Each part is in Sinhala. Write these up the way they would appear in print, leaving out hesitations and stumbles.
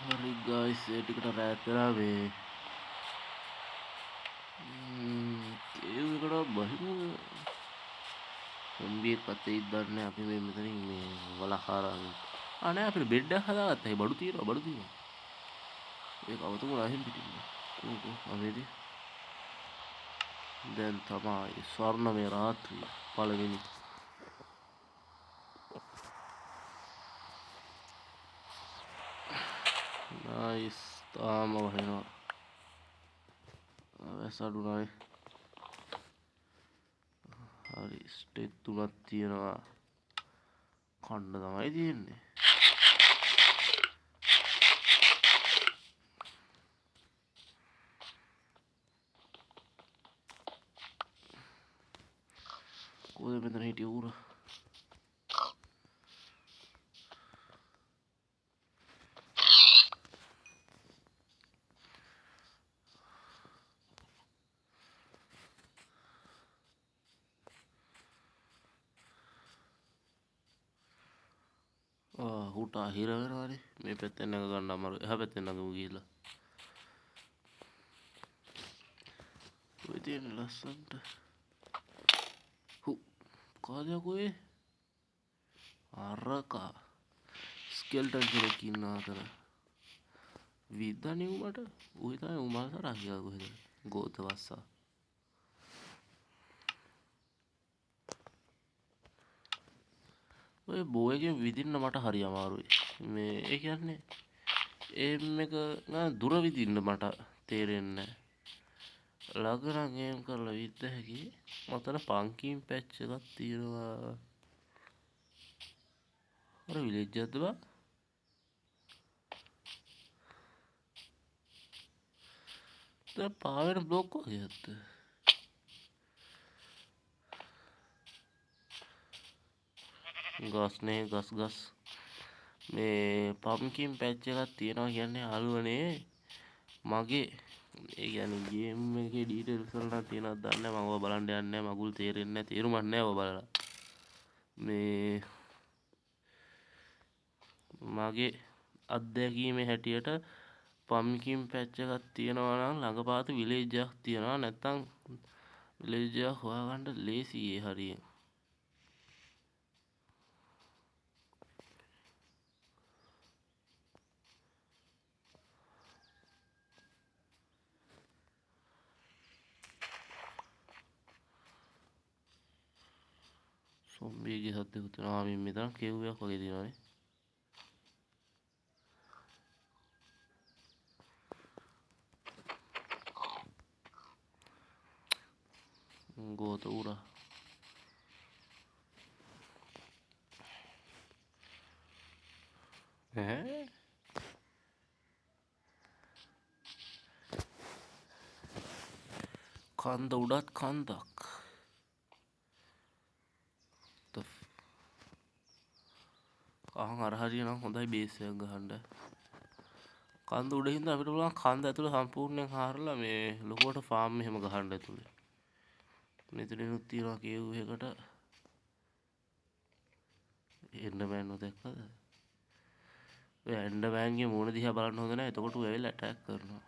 හරි ගයිස් ඒ ටිකට රෑත් වෙලා මේ කේව් එකට බහිමුද සොම්බියෙක් අතේ ඉදන්නේ අපි මේ මෙතනින් මේ වලහාරන් අනේ අපිට බෙඩ් එකක් හදාගත්තා ඒ බඩු තියෙනවා ඒක අවතුමුලා එහෙම පිටින්ම කොහොම අමේදී දැන් තමයි ස්වර්ණමය රාත්‍රිය පළවෙනි නයිස් තාම වහිනවා වැසඩුනායි හරි ස්ටෙක් තුනක් තියෙනවා කන්න තමයි තියෙන්නේ කොහෙද මෙතන හිටිය ඌර ඌට අහිර වෙනවානේ මේ පැත්තෙන් නැග ගන්න අමාරු එහා පැත්තෙන් නැගමු ගිහිල්ලා ඔය තියෙන ලස්සන්ට හු කාදයක් ඔය අරකා ස්කෙල්ටන් කෙනෙක් ඉන්නවා අතන විද්දනේ උඹට ඌ තමයි උඹල් තරහ කියලා කොහෙද ගෝත වස්සා ඔය බෝ එකෙන් විදින්න මට හරි අමාරුයි මේ ඒ කියන්නේ එම් එක දුර විදින්න මට තේරෙන්නේ නැහැ ළඟ නම් එම් කරලා විද්ද හැකි මතන පංකින් පැච් එකක් තියෙනවා අර විලේජ් එකක්ද බා දැන් පාවෙන බ්ලොක් වගේක්ද ගස්නේ ගස් මේ පම්කින් පැච් එකක් තියෙනවා කියන්නේ අලුවනේ මගේ ඒ කියන්නේ ගේම් එකේ ඩීටේල්ස් වල නම් තියෙනවද දන්නේ නැහැ මම ඔය බලන්න යන්නේ නැහැ මගුල් තේරෙන්නේ නැහැ තේරුමක් නැහැ ඔය බලලා මේ මගේ අත්දැකීමේ හැටියට පම්කින් පැච් එකක් තියෙනවා නම් ළඟපාත විලේජ් එකක් තියෙනවා නැත්නම් විලේජ් එකක් හොයාගන්න ලේසි ඒ හරියෙන් සොම්බියගේ සද්දකුත් තියෙනවා මේ මෙතන කේව් එකක් වගේ තියෙනවානේ ගෝත උරා ඈ කන්ද උඩත් කන්දක් අහන් අර හරිය නම් හොඳයි බේස් එකක් ගහන්න කන්ද උඩ හින්දා අපිට පුළුවන් කන්ද ඇතුළ සම්පූර්ණයෙන් හාරලා මේ ලොකුවට ෆාම් එහෙම ගහන්න ඇතුළේ මෙතනිනුත් තියනවා කේව් එකකට එන්ඩර්මෑන් නොදැක්කද ඔය එන්ඩර්මෑන්ගේ මූණ දිහා බලන්න හොඳ නැහැ එතකොට ඌ ඇවිල්ලා ඇටැක් කරනවා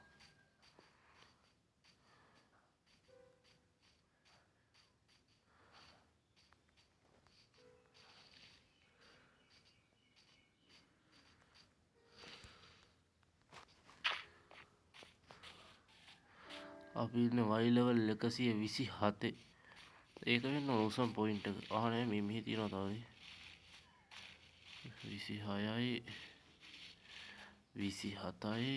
අපි ඉන්නේ වයි ලෙවල් 127 ඒක වෙන්න ඕසම් පොයින්ට් එක නෑ මේ මෙහි තියෙනවා තව 26යි 27යි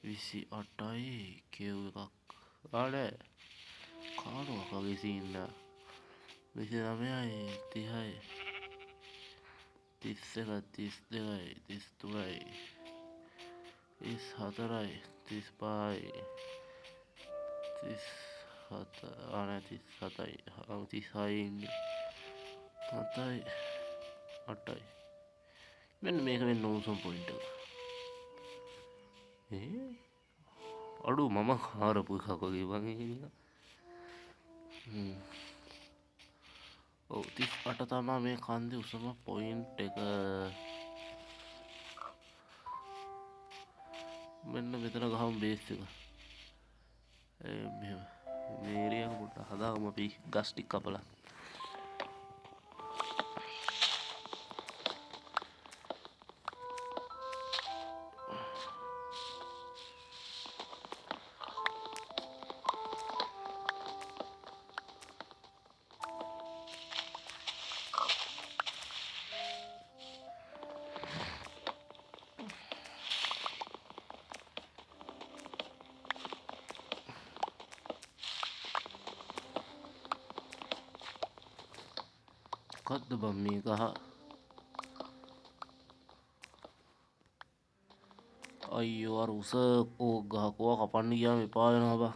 28යි කේව් එකක් නෑ කානුවක් වගේ සීන් එක 29යි 30යි 31යි 32යි 33යි 34යි 35යි 37 අනේ 37යි 36යි ඉන්නේ 7යි 8යි මෙන්න මේක වෙන්න ඕසම් පොයින්ට් එක අඩු මම හාරපු එකක් වගේ වගේ නිකන් ඔව් 38 තමයි මේ කන්දේ උසම පොයින්ට් එක මෙන්න මෙතන ගහමු බේස් එක. මෙහෙම මේ ඒරියා එක පොඩ්ඩක් හදාගමු අපි ගස් ටික කපලා. මොකද්ද බං මේ ගහ? අයියෝ අර උස ඕක් ගහ කෝවා කපන්න ගියාම එපා වෙනවා බං.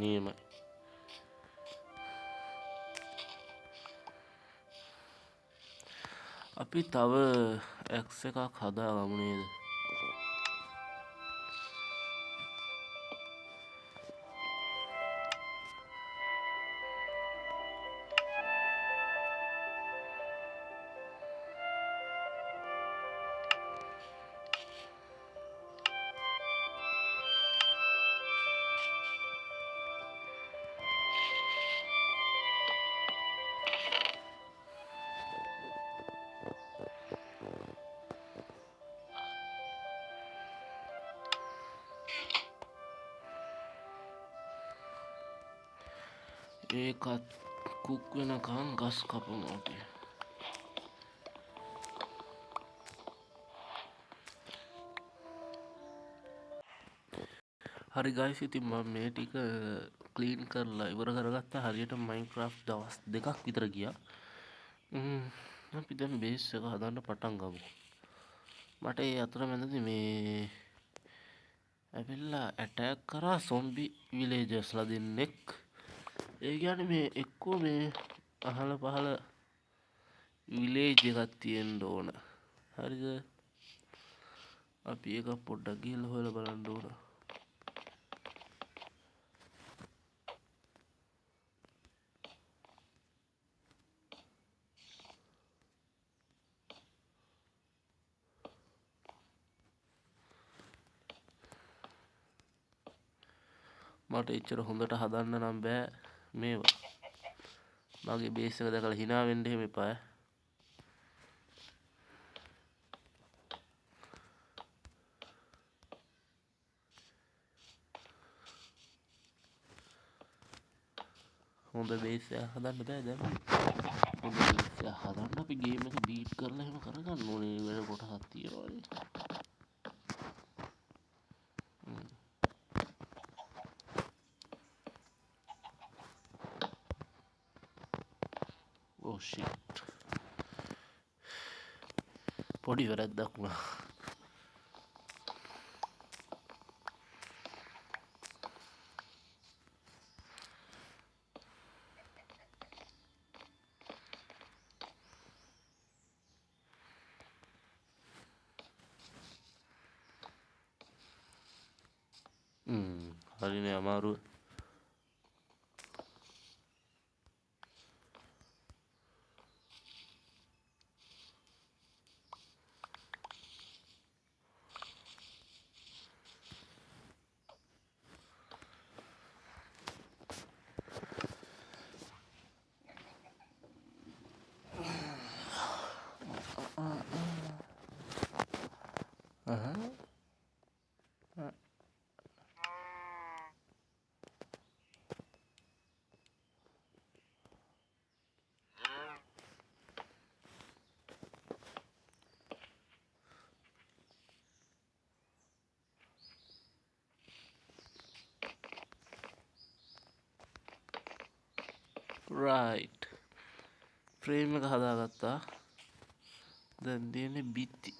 නියමයි. අපි තව X එකක් හදාගමු නේද? ඒකත් කුක් වෙනකන් ගස් කපමු අපි. හරි ගයිස්, ඉතින් මම මේ ටික ක්ලීන් කරලා ඉවර කරගත්තා. හරියට මයින්ක්‍රාෆ්ට් දවස් 2ක් විතර ගියා. අපි දැන් බේස් එක හදන්න පටන් ගමු. මට ඒ අතරමැදදී මේ ඇවිල්ලා ඇටැක් කරා සොම්බි විලේජර්ස්ලා දෙන්නෙක්. ඒ කියන්නේ මේ එක්කෝ මේ අහල පහල විලේජ් එකක් තියෙන්න ඕන. හරිද? අපි ඒක පොඩ්ඩක් ගිහලා හොයලා බලන්න ඕන. මට එච්චර හොඳට හදන්න නම් බෑ මේවා. මගේ බේස් එක දැකලා hina වෙන්න එහෙම එපා. හොඳ බේස් එක හදන්න බෑ දැන්. හොඳ බේස් එක හදන්න අපි ගේම් එක බීට් කරලා එහෙම කරගන්න ඕනේ. වෙන කොටසක් තියෙනවානේ. Oh shit. පොඩි වැරද්දක් වුණා. හරිනේ අමාරුව. රයිට් ෆ්‍රේම් එක හදාගත්තා. දැන් තියෙන්නේ බිත්ති.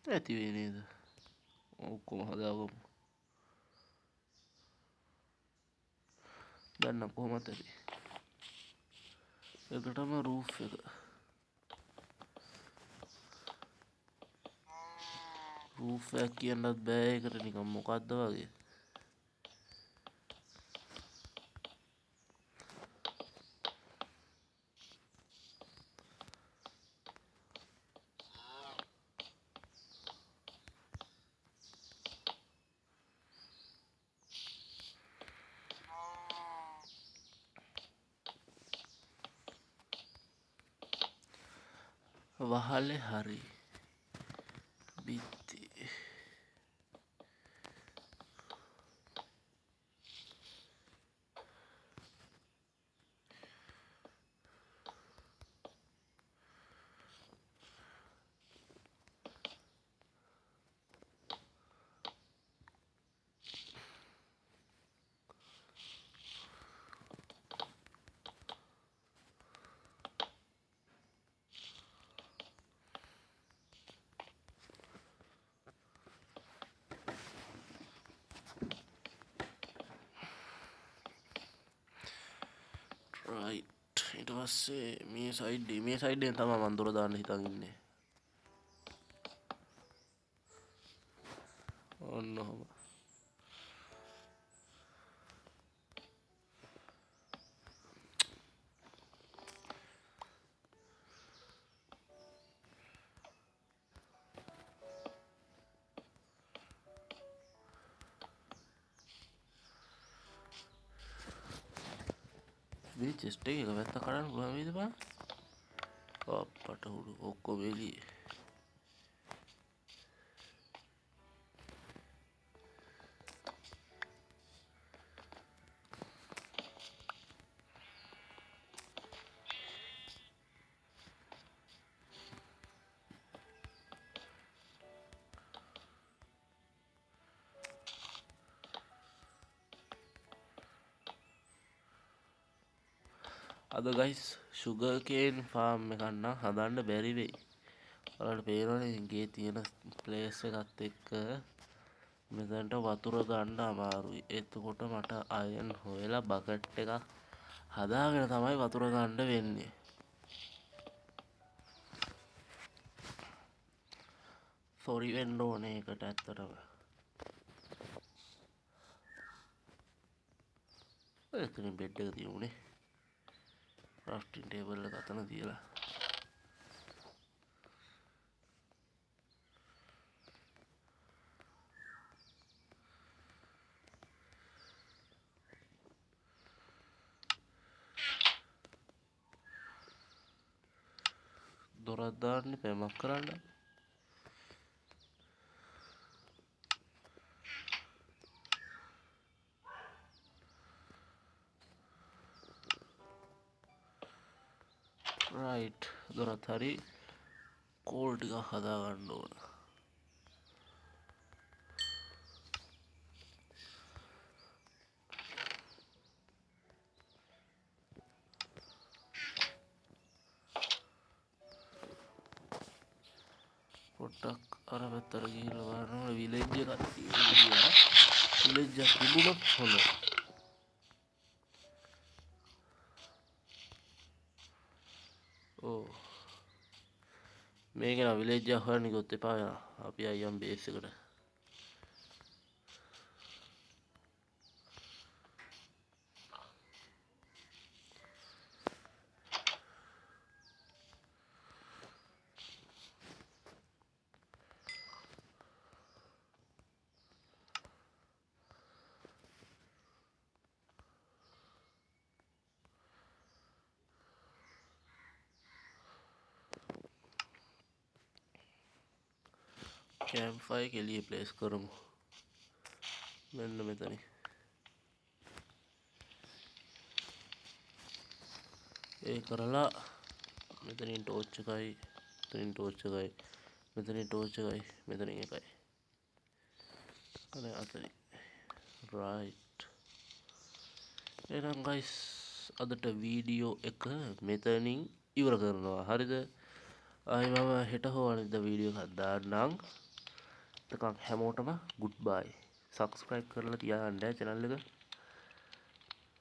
ඇති වෙයි නේද? ඔක්කොම හදාගමු. දැන් නම් කොහොමද ඇති? එකටම රූෆ් එක. රූෆ් එකක් කියන්නත් බෑ ඒකට නිකන් මොකද්ද වගේ. වහලේ හරි බිත්ති. රයිට් ඊට පස්සේ මේ සයිඩ්ඩෙන් තමයි මන් දොර දාන්න හිතන් ඉන්නේ. ඔන්න ඔහොම. මේ චෙස්ට් එක පැත්ත කඩන්න පුළුවන් වේද බං? අප්පට උඩු ඔක්කොම එළියේ. අද ගයිස් ෂුගර් කේන් ෆාම් එකක් නම් හදන්න බැරි වෙයි. ඔයාලට පේනවනේ ගේ තියෙන ප්ලේස් එකත් එක්ක මෙතනට වතුර ගන්න අමාරුයි. එතකොට මට අයන් හොයලා බකට් එකක් හදාගෙන තමයි වතුර ගන්න වෙන්නේ. සෝරි වෙන්න ඕනේ ඒකට ඇත්තටම. එතනින් බෙඩ් එක තියුනේ. ක්‍රාෆ්ටින් ටේබල් එක අතන තියලා. දොරක් දාන්නේ පැමක් කරන්න. රයිට් දොරත් හරි කෝල් ටිකක් හදා ගන්න ඕන. පොට්ටක් අර පැත්තට ගිහිල්ලා බලනවා විලේජ් එකක් තියෙනවා. විලේජ් එක තිබුණොත් හොඳයි. ඕ මේක නම් විලේජ් එක හොයන්න ගියොත් එපා වෙනවා. අපි අයියන් බේස් එකට. කැම්ප් ෆයර් එක එළියේ ප්ලේස් කරමු. මෙන්න මෙතන. ඒ කරලා මෙතනින් ටෝච් එකයි මෙතනින් ටෝච් එකයි මෙතනින් ටෝච් එකයි මෙතනින් එකයි අනේ අතනින් රයිට් එහෙනම් ගයිස් අදට වීඩියෝ එක මෙතනින් ඉවර කරනවා හරිද ආයි මම හෙට හෝ අනිද්දා වීඩියෝ එකක් දාන්නම් එතකන් හැමෝටම ගුඩ් බයි සබ්ස්ක්‍රයිබ් කරලා තියාගන්න channel එක